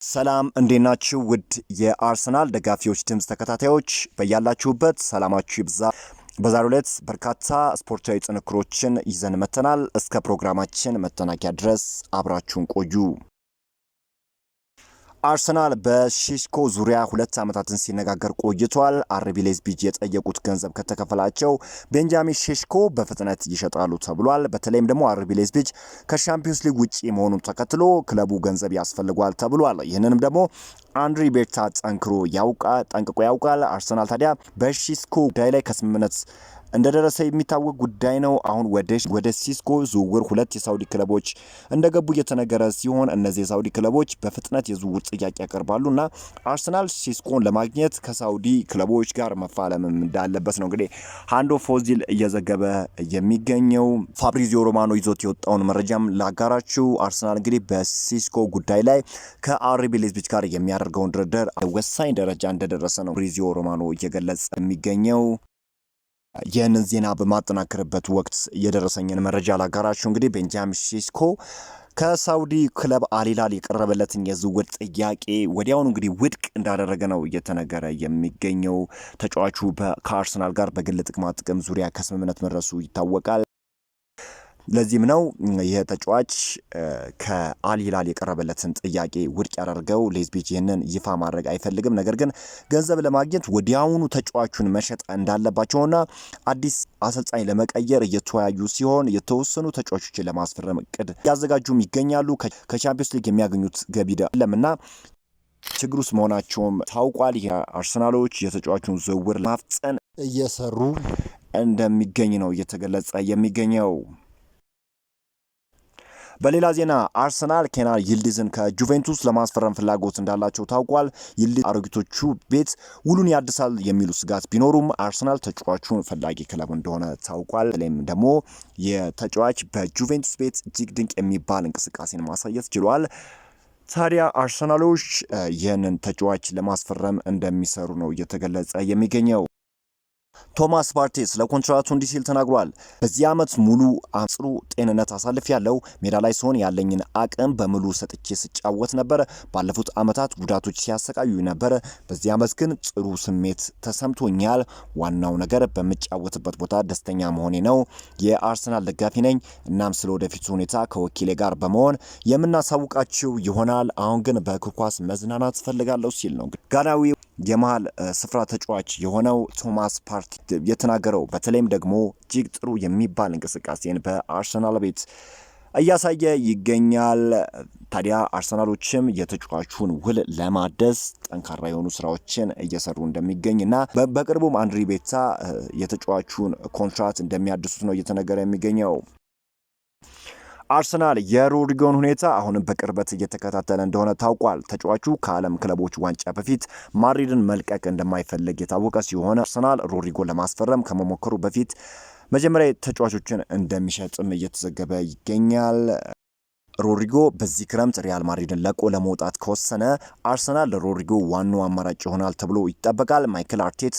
ሰላም እንዴት ናችሁ? ውድ የአርሰናል ደጋፊዎች ድምፅ ተከታታዮች በያላችሁበት ሰላማችሁ ይብዛ። በዛሬው ዕለት በርካታ ስፖርታዊ ጥንክሮችን ይዘን መተናል። እስከ ፕሮግራማችን መጠናቂያ ድረስ አብራችሁን ቆዩ። አርሰናል በሼሽኮ ዙሪያ 2 ዓመታትን ሲነጋገር ቆይቷል። አርቢ ሌዝቢጅ የጠየቁት ገንዘብ ከተከፈላቸው ቤንጃሚን ሼሽኮ በፍጥነት ይሸጣሉ ተብሏል። በተለይም ደግሞ አርቢ ሌዝቢጅ ከሻምፒዮንስ ሊግ ውጪ መሆኑን ተከትሎ ክለቡ ገንዘብ ያስፈልጓል ተብሏል። ይህንንም ደግሞ አንድሪ ቤርታ ጠንቅቆ ያውቃል። አርሰናል ታዲያ በሼሽኮ ጉዳይ ላይ ከስምምነት እንደደረሰ የሚታወቅ ጉዳይ ነው። አሁን ወደ ሲስኮ ዝውውር 2 የሳውዲ ክለቦች እንደገቡ እየተነገረ ሲሆን እነዚህ የሳውዲ ክለቦች በፍጥነት የዝውውር ጥያቄ ያቀርባሉና አርሰናል ሲስኮን ለማግኘት ከሳውዲ ክለቦች ጋር መፋለም እንዳለበት ነው እንግዲህ ሃንዶ ፎዚል እየዘገበ የሚገኘው። ፋብሪዚዮ ሮማኖ ይዞት የወጣውን መረጃም ላጋራችሁ። አርሰናል እንግዲህ በሲስኮ ጉዳይ ላይ ከአርቢ ሌዝቢጅ ጋር የሚያደርገውን ድርድር ወሳኝ ደረጃ እንደደረሰ ነው ፋብሪዚዮ ሮማኖ እየገለጸ የሚገኘው። ይህንን ዜና በማጠናከርበት ወቅት የደረሰኝን መረጃ ላጋራችሁ። እንግዲህ ቤንጃሚን ሼሽኮ ከሳውዲ ክለብ አልሂላል የቀረበለትን የዝውውር ጥያቄ ወዲያውኑ እንግዲህ ውድቅ እንዳደረገ ነው እየተነገረ የሚገኘው። ተጫዋቹ ከአርሰናል ጋር በግል ጥቅማ ጥቅም ዙሪያ ከስምምነት መድረሱ ይታወቃል። ለዚህም ነው ይህ ተጫዋች ከአልሂላል የቀረበለትን ጥያቄ ውድቅ ያደርገው። ሌዝቢጅ ይህንን ይፋ ማድረግ አይፈልግም። ነገር ግን ገንዘብ ለማግኘት ወዲያውኑ ተጫዋቹን መሸጥ እንዳለባቸውና አዲስ አሰልጣኝ ለመቀየር እየተወያዩ ሲሆን የተወሰኑ ተጫዋቾችን ለማስፈረም እቅድ ያዘጋጁም ይገኛሉ። ከቻምፒዮንስ ሊግ የሚያገኙት ገቢ ለምና ችግር ውስጥ መሆናቸውም ታውቋል። አርሰናሎች የተጫዋቹን ዝውውር ለማፍጠን እየሰሩ እንደሚገኝ ነው እየተገለጸ የሚገኘው። በሌላ ዜና አርሰናል ኬናን ይልዲዝን ከጁቬንቱስ ለማስፈረም ፍላጎት እንዳላቸው ታውቋል። ይልዲዝ አሮጊቶቹ ቤት ውሉን ያድሳል የሚሉ ስጋት ቢኖሩም አርሰናል ተጫዋቹን ፈላጊ ክለብ እንደሆነ ታውቋል። በተለይም ደግሞ የተጫዋች በጁቬንቱስ ቤት እጅግ ድንቅ የሚባል እንቅስቃሴን ማሳየት ችሏል። ታዲያ አርሰናሎች ይህንን ተጫዋች ለማስፈረም እንደሚሰሩ ነው እየተገለጸ የሚገኘው። ቶማስ ፓርቴ ስለ ኮንትራቱ እንዲህ ሲል ተናግሯል። በዚህ ዓመት ሙሉ ጥሩ ጤንነት አሳልፍ ያለው ሜዳ ላይ ሲሆን ያለኝን አቅም በሙሉ ሰጥቼ ስጫወት ነበር። ባለፉት ዓመታት ጉዳቶች ሲያሰቃዩ ነበር። በዚህ ዓመት ግን ጥሩ ስሜት ተሰምቶኛል። ዋናው ነገር በምጫወትበት ቦታ ደስተኛ መሆኔ ነው። የአርሰናል ደጋፊ ነኝ። እናም ስለ ወደፊቱ ሁኔታ ከወኪሌ ጋር በመሆን የምናሳውቃችሁ ይሆናል። አሁን ግን በእግር ኳስ መዝናናት ፈልጋለሁ ሲል ነው ጋናዊ የመሃል ስፍራ ተጫዋች የሆነው ቶማስ ፓርቲ የተናገረው። በተለይም ደግሞ እጅግ ጥሩ የሚባል እንቅስቃሴን በአርሰናል ቤት እያሳየ ይገኛል። ታዲያ አርሰናሎችም የተጫዋቹን ውል ለማደስ ጠንካራ የሆኑ ስራዎችን እየሰሩ እንደሚገኝ እና በቅርቡም አንድሪ ቤርታ የተጫዋቹን ኮንትራት እንደሚያድሱት ነው እየተነገረ የሚገኘው። አርሰናል የሮድሪጎን ሁኔታ አሁንም በቅርበት እየተከታተለ እንደሆነ ታውቋል። ተጫዋቹ ከዓለም ክለቦች ዋንጫ በፊት ማድሪድን መልቀቅ እንደማይፈልግ የታወቀ ሲሆን አርሰናል ሮድሪጎን ለማስፈረም ከመሞከሩ በፊት መጀመሪያ ተጫዋቾችን እንደሚሸጥም እየተዘገበ ይገኛል። ሮድሪጎ በዚህ ክረምት ሪያል ማድሪድን ለቆ ለመውጣት ከወሰነ አርሰናል ለሮድሪጎ ዋናው አማራጭ ይሆናል ተብሎ ይጠበቃል። ማይክል አርቴታ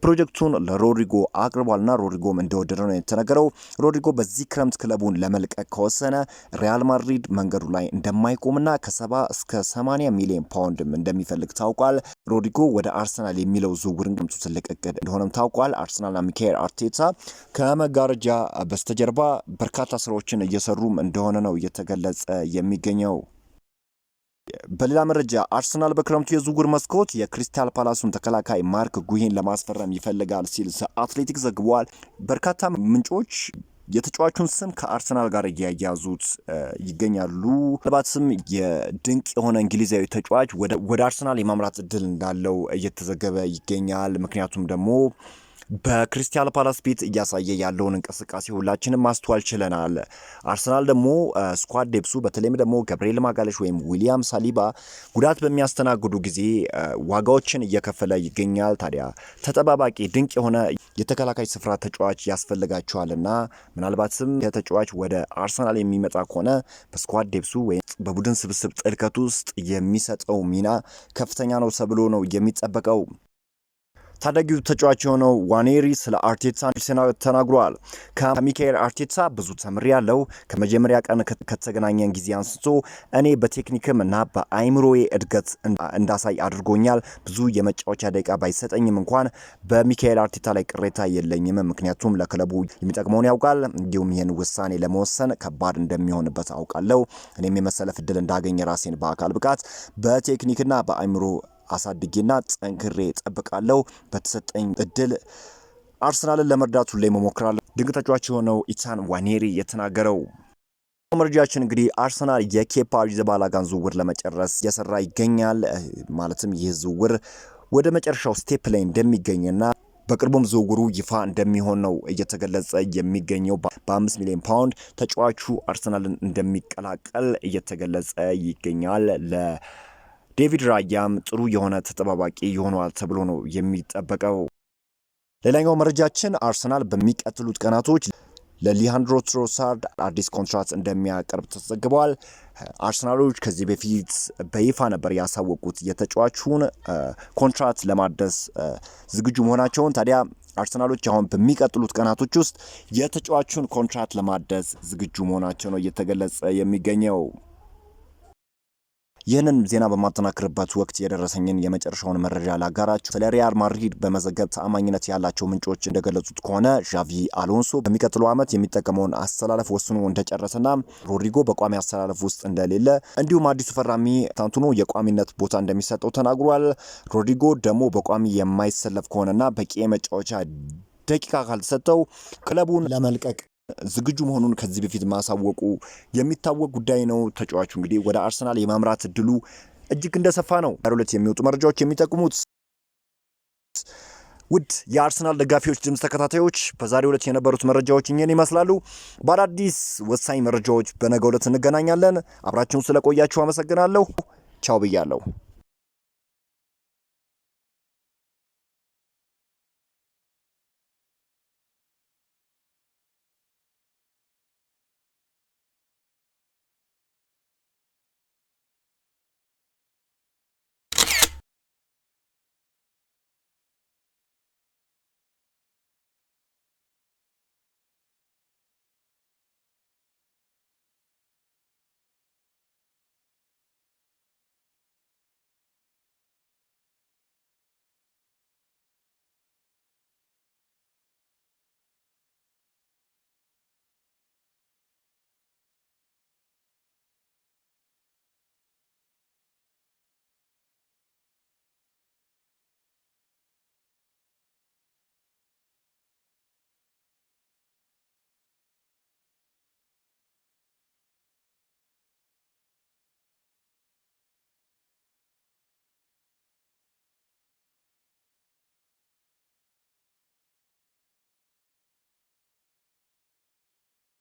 ፕሮጀክቱን ለሮድሪጎ አቅርቧልና ሮድሪጎም እንደወደደ ነው የተነገረው። ሮድሪጎ በዚህ ክረምት ክለቡን ለመልቀቅ ከወሰነ ሪያል ማድሪድ መንገዱ ላይ እንደማይቆምና ከ70 እስከ 80 ሚሊዮን ፓውንድም እንደሚፈልግ ታውቋል። ሮድሪጎ ወደ አርሰናል የሚለው ዝውውር ገምቱ ትልቅ እቅድ እንደሆነም ታውቋል። አርሰናልና ሚካኤል አርቴታ ከመጋረጃ በስተጀርባ በርካታ ስራዎችን እየሰሩም እንደሆነ ነው እየተገለጸ የሚገኘው። በሌላ መረጃ አርሰናል በክረምቱ የዝውውር መስኮት የክሪስታል ፓላሱን ተከላካይ ማርክ ጉሂን ለማስፈረም ይፈልጋል ሲል አትሌቲክስ ዘግቧል። በርካታ ምንጮች የተጫዋቹን ስም ከአርሰናል ጋር እያያዙት ይገኛሉ። ምናልባትም የድንቅ የሆነ እንግሊዛዊ ተጫዋች ወደ አርሰናል የማምራት እድል እንዳለው እየተዘገበ ይገኛል። ምክንያቱም ደግሞ በክሪስታል ፓላስ ቤት እያሳየ ያለውን እንቅስቃሴ ሁላችንም ማስተዋል ችለናል። አርሰናል ደግሞ ስኳድ ዴፕሱ በተለይም ደግሞ ገብርኤል ማጋለሽ ወይም ዊሊያም ሳሊባ ጉዳት በሚያስተናግዱ ጊዜ ዋጋዎችን እየከፈለ ይገኛል። ታዲያ ተጠባባቂ ድንቅ የሆነ የተከላካይ ስፍራ ተጫዋች ያስፈልጋቸዋልና ምናልባትም የተጫዋች ወደ አርሰናል የሚመጣ ከሆነ በስኳድ ዴፕሱ ወይም በቡድን ስብስብ ጥልቀት ውስጥ የሚሰጠው ሚና ከፍተኛ ነው ተብሎ ነው የሚጠበቀው። ታዳጊው ተጫዋች የሆነው ዋኔሪ ስለ አርቴታ ተናግሯል። ከሚካኤል አርቴታ ብዙ ተምሬያለሁ። ከመጀመሪያ ቀን ከተገናኘን ጊዜ አንስቶ እኔ በቴክኒክም እና በአይምሮዬ እድገት እንዳሳይ አድርጎኛል። ብዙ የመጫወቻ ደቂቃ ባይሰጠኝም እንኳን በሚካኤል አርቴታ ላይ ቅሬታ የለኝም፣ ምክንያቱም ለክለቡ የሚጠቅመውን ያውቃል። እንዲሁም ይህን ውሳኔ ለመወሰን ከባድ እንደሚሆንበት አውቃለሁ። እኔም የመሰለፍ እድል እንዳገኘ ራሴን በአካል ብቃት በቴክኒክና በአይምሮ አሳድጌና ጠንክሬ ጠብቃለሁ። በተሰጠኝ እድል አርሰናልን ለመርዳት ሁሌ እሞክራለሁ። ድንቅ ተጫዋች የሆነው ኢታን ዋኔሪ የተናገረው። መረጃችን እንግዲህ አርሰናል የኬፓ አሪዛባላጋን ዝውውር ለመጨረስ እየሰራ ይገኛል። ማለትም ይህ ዝውውር ወደ መጨረሻው ስቴፕ ላይ እንደሚገኝና በቅርቡም ዝውውሩ ይፋ እንደሚሆን ነው እየተገለጸ የሚገኘው። በ5 ሚሊዮን ፓውንድ ተጫዋቹ አርሰናልን እንደሚቀላቀል እየተገለጸ ይገኛል። ዴቪድ ራያም ጥሩ የሆነ ተጠባባቂ ይሆናል ተብሎ ነው የሚጠበቀው። ሌላኛው መረጃችን አርሰናል በሚቀጥሉት ቀናቶች ለሊሃንድሮ ትሮሳርድ አዲስ ኮንትራት እንደሚያቀርብ ተዘግቧል። አርሰናሎች ከዚህ በፊት በይፋ ነበር ያሳወቁት የተጫዋቹን ኮንትራት ለማደስ ዝግጁ መሆናቸውን። ታዲያ አርሰናሎች አሁን በሚቀጥሉት ቀናቶች ውስጥ የተጫዋቹን ኮንትራት ለማደስ ዝግጁ መሆናቸው ነው እየተገለጸ የሚገኘው። ይህንን ዜና በማጠናክርበት ወቅት የደረሰኝን የመጨረሻውን መረጃ ላጋራችሁ። ስለ ሪያል ማድሪድ በመዘገብ ተአማኝነት ያላቸው ምንጮች እንደገለጹት ከሆነ ዣቪ አሎንሶ በሚቀጥለው ዓመት የሚጠቀመውን አሰላለፍ ወስኖ እንደጨረሰና ሮድሪጎ በቋሚ አሰላለፍ ውስጥ እንደሌለ እንዲሁም አዲሱ ፈራሚ ታንቱኖ የቋሚነት ቦታ እንደሚሰጠው ተናግሯል። ሮድሪጎ ደግሞ በቋሚ የማይሰለፍ ከሆነና በቂ የመጫወቻ ደቂቃ ካልተሰጠው ክለቡን ለመልቀቅ ዝግጁ መሆኑን ከዚህ በፊት ማሳወቁ የሚታወቅ ጉዳይ ነው። ተጫዋቹ እንግዲህ ወደ አርሰናል የማምራት እድሉ እጅግ እንደሰፋ ነው ሁለት የሚወጡ መረጃዎች የሚጠቁሙት። ውድ የአርሰናል ደጋፊዎች ድምፅ ተከታታዮች በዛሬው ዕለት የነበሩት መረጃዎች እኚህን ይመስላሉ። በአዳዲስ ወሳኝ መረጃዎች በነገው ዕለት እንገናኛለን። አብራችሁን ስለቆያችሁ አመሰግናለሁ። ቻው ብያለሁ።